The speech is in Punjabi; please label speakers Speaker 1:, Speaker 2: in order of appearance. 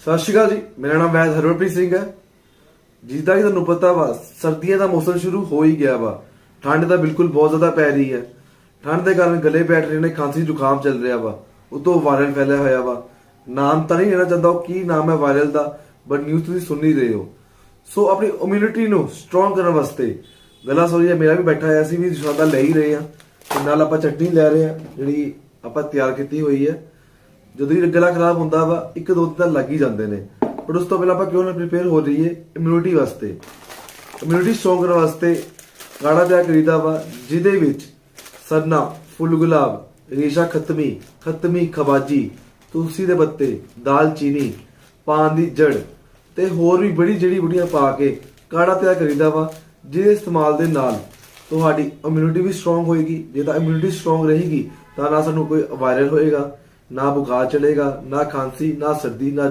Speaker 1: ਸਤਿ ਸ਼੍ਰੀ ਅਕਾਲ ਜੀ। ਮੇਰਾ ਨਾਮ ਵੈਦ ਹਰਵਰਪ੍ਰੀਤ ਸਿੰਘ ਹੈ। ਜਿੱਦਾਂ ਕਿ ਤੁਹਾਨੂੰ ਪਤਾ ਵਾ, ਸਰਦੀਆਂ ਦਾ ਮੌਸਮ ਸ਼ੁਰੂ ਹੋ ਹੀ ਗਿਆ ਵਾ। ਠੰਡ ਤਾਂ ਬਿਲਕੁਲ ਬਹੁਤ ਜ਼ਿਆਦਾ ਪੈ ਰਹੀ ਹੈ। ਠੰਡ ਦੇ ਕਾਰਨ ਗਲੇ ਬੈਠ ਰਹੇ ਨੇ, ਖਾਂਸੀ ਜ਼ੁਕਾਮ ਚੱਲ ਰਿਹਾ ਵਾ, ਉਤੋਂ ਵਾਇਰਲ ਫੈਲਿਆ ਹੋਇਆ ਵਾ। ਨਾਮ ਤਾਂ ਨਹੀਂ ਲੈਣਾ ਚਾਹੁੰਦਾ ਉਹ ਕੀ ਨਾਮ ਹੈ ਵਾਇਰਲ ਦਾ, ਬਟ ਨਿਊਜ਼ ਤੁਸੀਂ ਸੁਣ ਹੀ ਰਹੇ ਹੋ। ਸੋ ਆਪਣੀ ਇਮਿਊਨਿਟੀ ਨੂੰ ਸਟਰੋਂਗ ਕਰਨ ਵਾਸਤੇ ਗਲਾ ਸੋਰੀਆ ਮੇਰਾ ਵੀ ਬੈਠਾ ਹੋਇਆ ਸੀ, ਵੀ ਸਾਦਾ ਲੈ ਹੀ ਰਹੇ ਆ ਤੇ ਨਾਲ ਆਪਾਂ ਚਟਨੀ ਲੈ ਰਹੇ ਆ ਜਿਹੜੀ ਆਪਾਂ ਤਿਆਰ ਕੀਤੀ ਹੋਈ ਹੈ। ਜਦੋਂ ਹੀ ਗਲਾ ਖਰਾਬ ਹੁੰਦਾ ਵਾ 1-2 ਦਿਨ ਤਾਂ ਲੱਗ ਹੀ ਜਾਂਦੇ ਨੇ, ਪਰ ਉਸ ਤੋਂ ਪਹਿਲਾਂ ਆਪਾਂ ਕਿਉਂ ਨਾ ਪ੍ਰੀਪੇਅਰ ਹੋ ਰਹੀਏ ਇਮਿਊਨਿਟੀ ਵਾਸਤੇ। ਇਮਿਊਨਿਟੀ ਸਟਰੋਂਗ ਕਰਨ ਵਾਸਤੇ ਕਾੜਾ ਤਿਆਰ ਕਰੀਦਾ ਵਾ, ਜਿਹਦੇ ਵਿੱਚ ਸਰਨਾ, ਫੁੱਲ ਗੁਲਾਬ, ਰੇਸ਼ਾ ਖਤਮੀ ਖਬਾਜੀ, ਤੁਲਸੀ ਦੇ ਪੱਤੇ, ਦਾਲਚੀਨੀ, ਪਾਨ ਦੀ ਜੜ ਤੇ ਹੋਰ ਵੀ ਬੜੀ ਜੜੀ ਬੂਟੀਆਂ ਪਾ ਕੇ ਕਾੜਾ ਤਿਆਰ ਕਰੀਦਾ ਵਾ, ਜਿਹਦੇ ਇਸਤੇਮਾਲ ਦੇ ਨਾਲ ਤੁਹਾਡੀ ਇਮਿਊਨਿਟੀ ਵੀ ਸਟਰੋਂਗ ਹੋਏਗੀ। ਜੇ ਤਾਂ ਇਮਿਊਨਿਟੀ ਸਟਰੋਂਗ ਰਹੇਗੀ ਤਾਂ ਨਾ ਸਾਨੂੰ ਕੋਈ ਵਾਇਰਲ ਹੋਏਗਾ, ਨਾ ਬੁਖਾਰ ਚੜੇਗਾ, ਨਾ ਖਾਂਸੀ, ਨਾ ਸਰਦੀ, ਨਾ